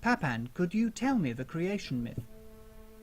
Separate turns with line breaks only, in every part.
Papan, could you tell me the creation myth?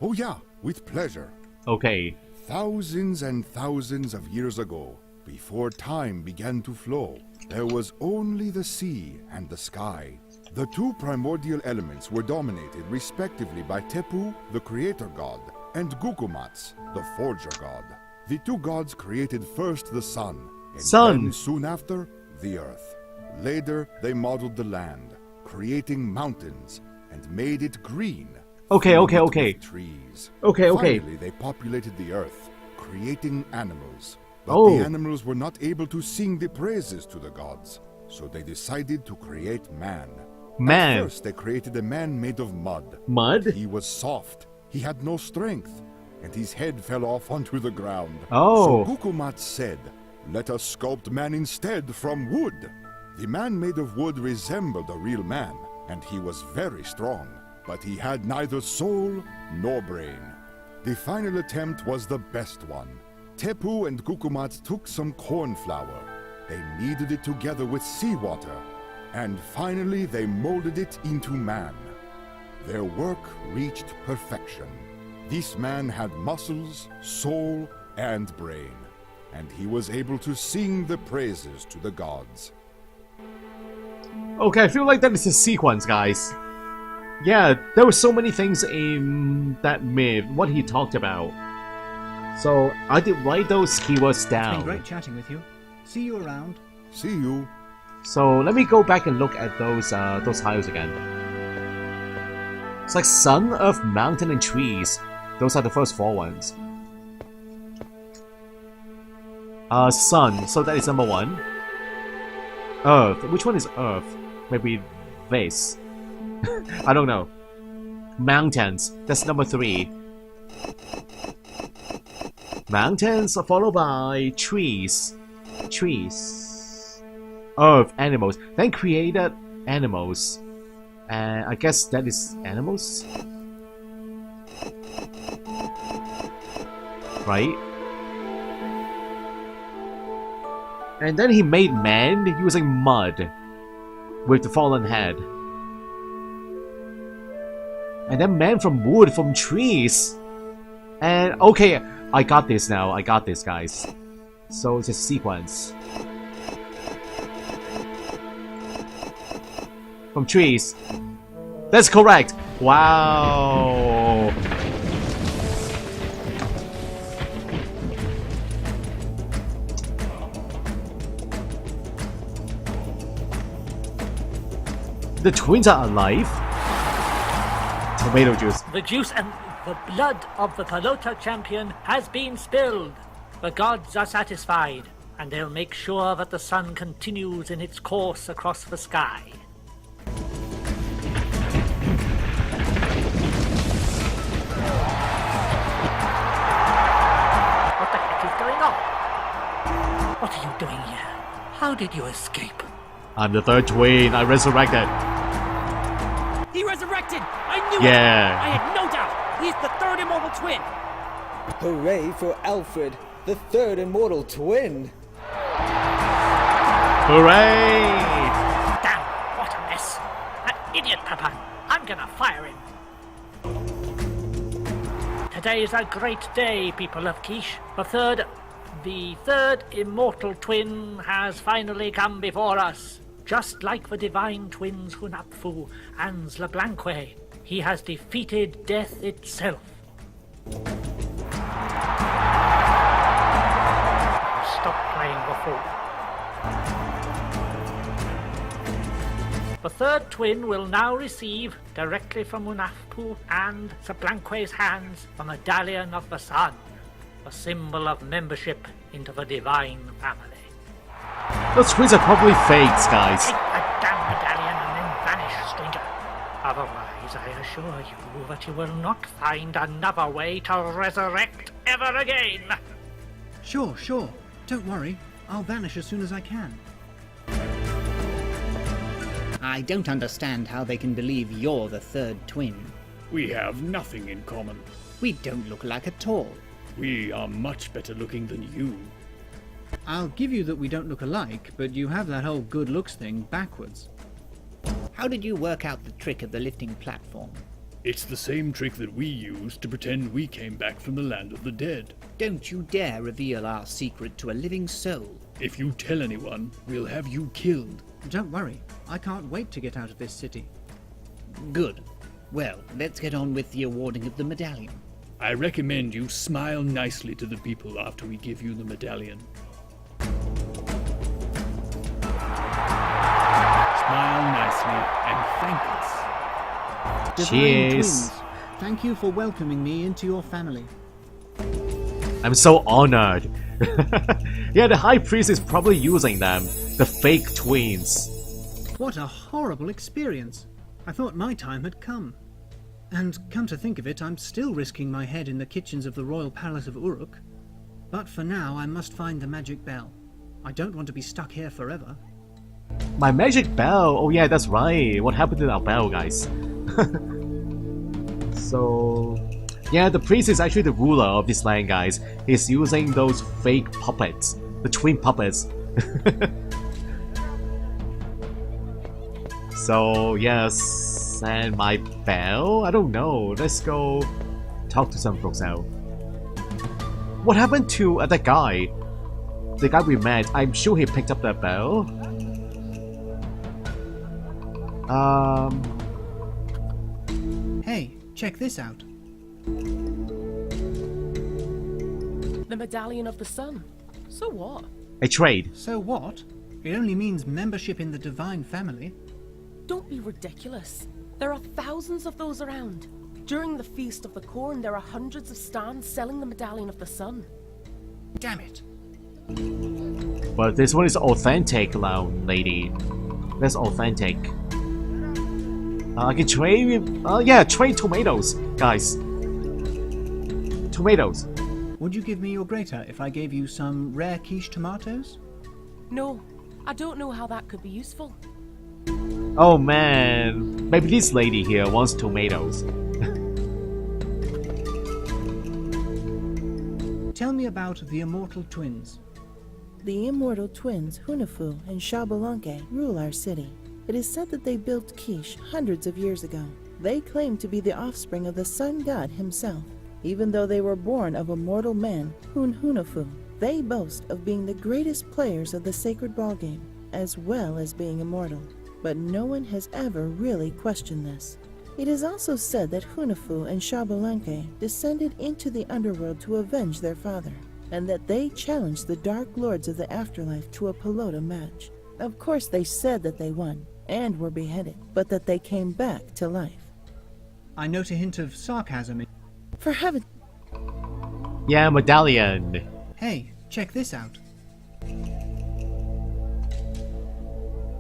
Oh yeah, with pleasure.
Okay.
Thousands and thousands of years ago, before time began to flow, there was only the sea and the sky. The two primordial elements were dominated respectively by Tepu, the creator god, and Gukumats, the forger god. The two gods created first the sun, and then soon after, the earth. Later, they modeled the land, creating mountains, and made it green.
Okay.
With trees.
Okay.
Finally, they populated the earth, creating animals. But the animals were not able to sing the praises to the gods, so they decided to create man. At first, they created a man made of mud.
Mud?
He was soft, he had no strength, and his head fell off onto the ground.
Oh.
So Gukumat said, "Let us sculpt man instead from wood." The man made of wood resembled a real man, and he was very strong, but he had neither soul nor brain. The final attempt was the best one. Tepu and Gukumat took some corn flour. They kneaded it together with seawater, and finally they molded it into man. Their work reached perfection. This man had muscles, soul, and brain, and he was able to sing the praises to the gods.
Okay, I feel like that is a sequence, guys. Yeah, there were so many things in that myth, what he talked about. So, I did write those keywords down.
It's been great chatting with you. See you around.
See you.
So, let me go back and look at those tiles again. It's like sun, earth, mountain, and trees. Those are the first four ones. Sun, so that is number one. Earth, which one is earth? Maybe this. I don't know. Mountains, that's number 3. Mountains are followed by trees. Earth, animals. Then created animals. And I guess that is animals? Right? And then he made man using mud with the fallen head. And then man from wood, from trees. And okay, I got this now. I got this, guys. So it's a sequence. From trees. That's correct. Wow. The twins are alive? Tomato juice.
The juice and the blood of the Pelota champion has been spilled. The gods are satisfied, and they'll make sure that the sun continues in its course across the sky. What the heck is going on? What are you doing here? How did you escape?
I'm the third twin. I resurrected.
He resurrected! I knew
it!
I had no doubt! He's the third immortal twin!
Hooray for Alfred, the third immortal twin!
Hooray!
Damn, what a mess! That idiot Papa! I'm gonna fire him! Today is a great day, people of Quiche. The third immortal twin has finally come before us. Just like the divine twins Hunapfu and Zlablanque, he has defeated death itself. Stop playing the fool. The third twin will now receive, directly from Hunapfu and Zlablanque's hands, the Medallion of the Sun, a symbol of membership into the divine family.
Those twins are probably fakes, guys.
Take that damn medallion and then vanish, stranger. Otherwise, I assure you that you will not find another way to resurrect ever again.
Sure. Don't worry. I'll vanish as soon as I can. I don't understand how they can believe you're the third twin.
We have nothing in common.
We don't look alike at all.
We are much better looking than you.
I'll give you that we don't look alike, but you have that whole good looks thing backwards.
How did you work out the trick of the lifting platform?
It's the same trick that we used to pretend we came back from the land of the dead.
Don't you dare reveal our secret to a living soul.
If you tell anyone, we'll have you killed.
Don't worry, I can't wait to get out of this city.
Good. Well, let's get on with the awarding of the medallion.
I recommend you smile nicely to the people after we give you the medallion. Smile nicely and thank us.
Divine
Cheers.
Twins, thank you for welcoming me into your family.
I'm so honored. Yeah, the high priest is probably using them. The fake twins.
What a horrible experience. I thought my time had come. And come to think of it, I'm still risking my head in the kitchens of the royal palace of Uruk. But for now, I must find the magic bell. I don't want to be stuck here forever.
My magic bell. Oh yeah, that's right. What happened to our bell, guys? So, yeah, the priest is actually the ruler of this land, guys. He's using those fake puppets, the twin puppets. So yes, and my bell? I don't know. Let's go talk to some folks now. What happened to that guy? The guy we met, I'm sure he picked up that bell.
Hey, check this out.
The Medallion of the Sun. So what?
A trade.
So what? It only means membership in the divine family.
Don't be ridiculous. There are thousands of those around. During the Feast of the Corn, there are hundreds of stands selling the Medallion of the Sun.
Damn it.
But this one is authentic, lady. That's authentic. I can trade with, yeah, trade tomatoes, guys. Tomatoes.
Would you give me your grater if I gave you some rare quiche tomatoes?
No, I don't know how that could be useful.
Oh man, maybe this lady here wants tomatoes.
Tell me about the immortal twins.
The immortal twins Hunafu and Xabalanque rule our city. It is said that they built Quiche hundreds of years ago. They claim to be the offspring of the sun god himself. Even though they were born of a mortal man, Hunafu, they boast of being the greatest players of the sacred ball game, as well as being immortal. But no one has ever really questioned this. It is also said that Hunafu and Xabalanque descended into the underworld to avenge their father, and that they challenged the Dark Lords of the Afterlife to a pelota match. Of course, they said that they won, and were beheaded, but that they came back to life.
I note a hint of sarcasm in...
For heaven...
Yeah, medallion.
Hey, check this out.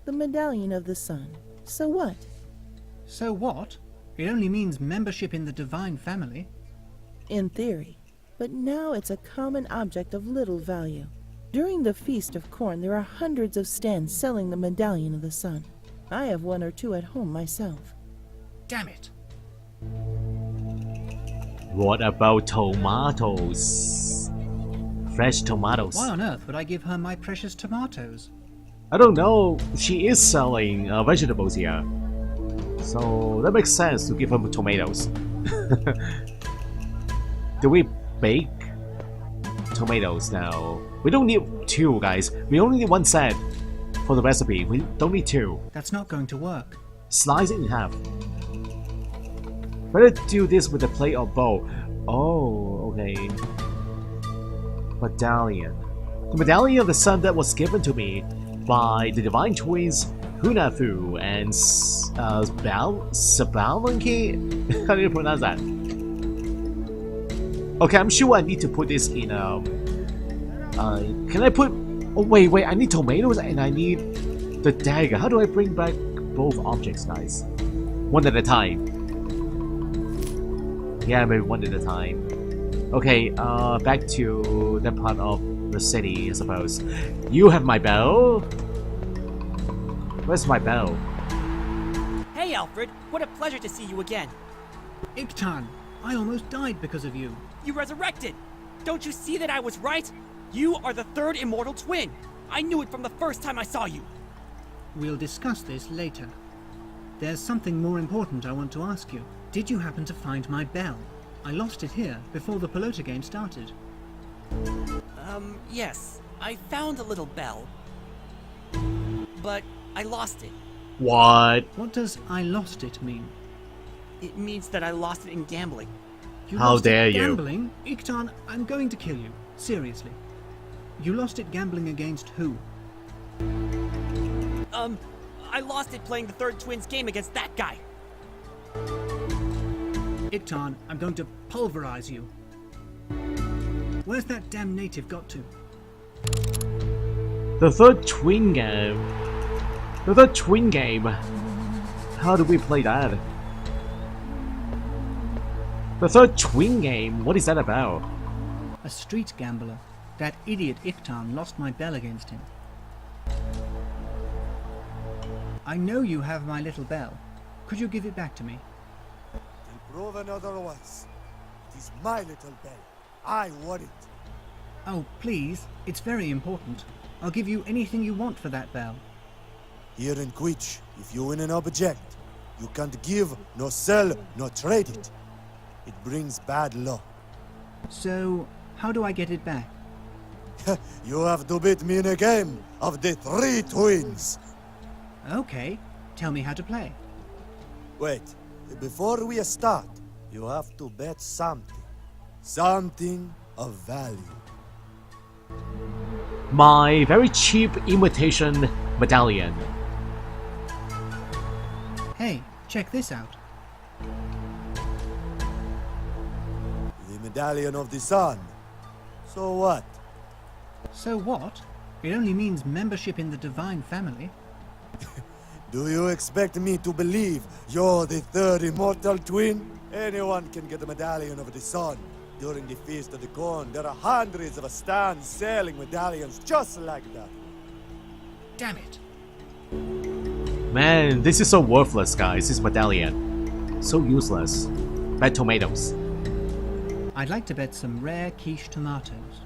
The Medallion of the Sun. So what?
So what? It only means membership in the divine family.
In theory. But now it's a common object of little value. During the Feast of Corn, there are hundreds of stands selling the Medallion of the Sun. I have one or two at home myself.
Damn it.
What about tomatoes? Fresh tomatoes.
Why on earth would I give her my precious tomatoes?
I don't know. She is selling vegetables here. So that makes sense to give her tomatoes. Do we bake tomatoes now? We don't need two, guys. We only need one set for the recipe. We don't need two.
That's not going to work.
Slice it in half. Better do this with a plate or bowl. Oh, okay. Medallion. The Medallion of the Sun that was given to me by the Divine Twins Hunafu and Sabalanque? How do you pronounce that? Okay, I'm sure I need to put this in can I put... Oh wait, I need tomatoes and I need the dagger. How do I bring back both objects, guys? One at a time. Yeah, maybe one at a time. Okay, back to that part of the city, I suppose. You have my bell? Where's my bell?
Hey, Alfred. What a pleasure to see you again.
Iktan, I almost died because of you.
You resurrected. Don't you see that I was right? You are the third immortal twin. I knew it from the first time I saw you.
We'll discuss this later. There's something more important I want to ask you. Did you happen to find my bell? I lost it here before the pelota game started.
Yes. I found a little bell. But I lost it.
What?
What does I lost it mean?
It means that I lost it in gambling.
You
How
lost
dare
it
you.
gambling? Iktan, I'm going to kill you. Seriously. You lost it gambling against who?
I lost it playing the third twins game against that guy.
Iktan, I'm going to pulverize you. Where's that damn native got to?
The third twin game. The third twin game. How do we play that? The third twin game? What is that about?
A street gambler. That idiot Iktan lost my bell against him. I know you have my little bell. Could you give it back to me?
Proven otherwise. It is my little bell. I want it.
Oh, please. It's very important. I'll give you anything you want for that bell.
Here in Quich, if you win an object, you can't give, nor sell, nor trade it. It brings bad luck.
So, how do I get it back?
You have to beat me in a game of the three twins.
Okay. Tell me how to play.
Wait, before we start, you have to bet something. Something of value.
My very cheap imitation medallion.
Hey, check this out.
The medallion of the sun. So what?
So what? It only means membership in the divine family.
Do you expect me to believe you're the third immortal twin? Anyone can get a medallion of the sun. During the Feast of the Corn, there are hundreds of stands selling medallions just like that.
Damn it.
Man, this is so worthless, guys. This medallion. So useless. Bad tomatoes.
I'd like to bet some rare quiche tomatoes.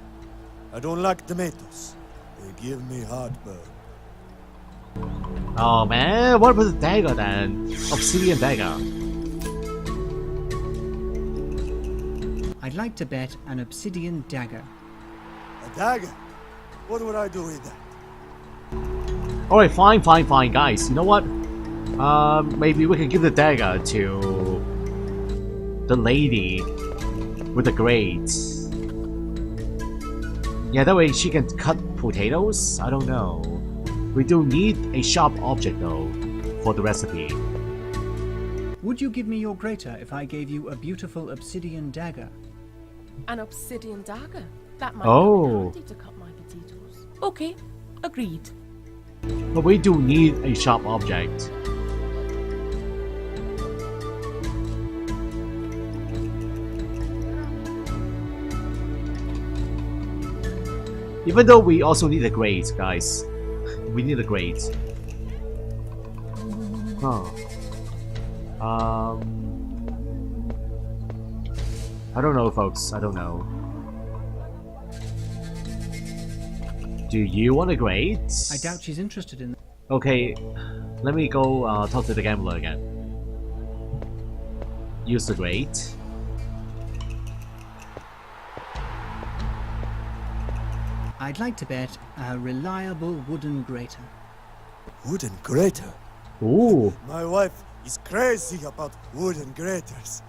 I don't like tomatoes. They give me heartburn.
Oh man, what about the dagger then? Obsidian dagger.
I'd like to bet an obsidian dagger.
A dagger? What would I do with that?
Alright, fine, guys. You know what? Maybe we can give the dagger to the lady with the grades. Yeah, that way she can cut potatoes? I don't know. We do need a sharp object though for the recipe.
Would you give me your grater if I gave you a beautiful obsidian dagger?
An obsidian dagger? That might
Oh.
come in handy to cut my potatoes. Okay, agreed.
But we do need a sharp object. Even though we also need a grade, guys. We need a grade. Huh. I don't know, folks. I don't know. Do you want a grade?
I doubt she's interested in.
Okay, let me go talk to the gambler again. Use the grade.
I'd like to bet a reliable wooden grater.
Wooden grater?
Ooh.
My wife is crazy about wooden graters.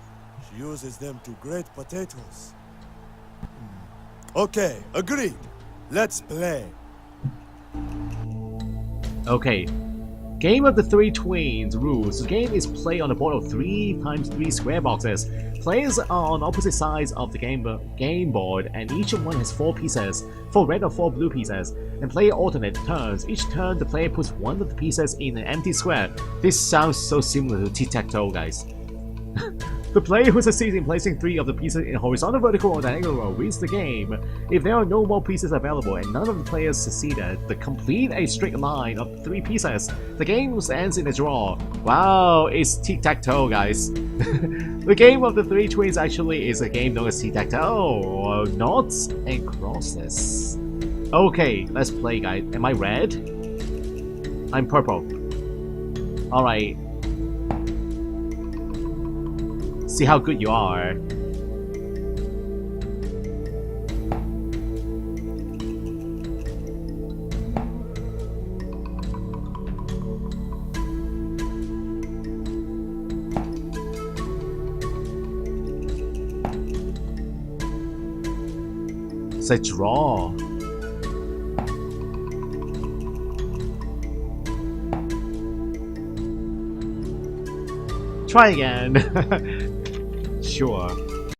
She uses them to grate potatoes. Okay, agreed. Let's play.
Okay. Game of the Three Twins rules. The game is played on a board of 3x3 square boxes. Players are on opposite sides of the game board, and each one has 4 pieces, 4 red or 4 blue pieces, and play alternate turns. Each turn, the player puts one of the pieces in an empty square. This sounds so similar to tic-tac-toe, guys. The player who succeeds in placing 3 of the pieces in a horizontal, vertical, or diagonal row wins the game. If there are no more pieces available and none of the players succeeded to complete a straight line of 3 pieces, the game ends in a draw. Wow, it's tic-tac-toe, guys. The game of the Three Twins actually is a game known as tic-tac-toe. Noughts and crosses. Okay, let's play, guys. Am I red? I'm purple. Alright. See how good you are. It's a draw. Try again. Sure.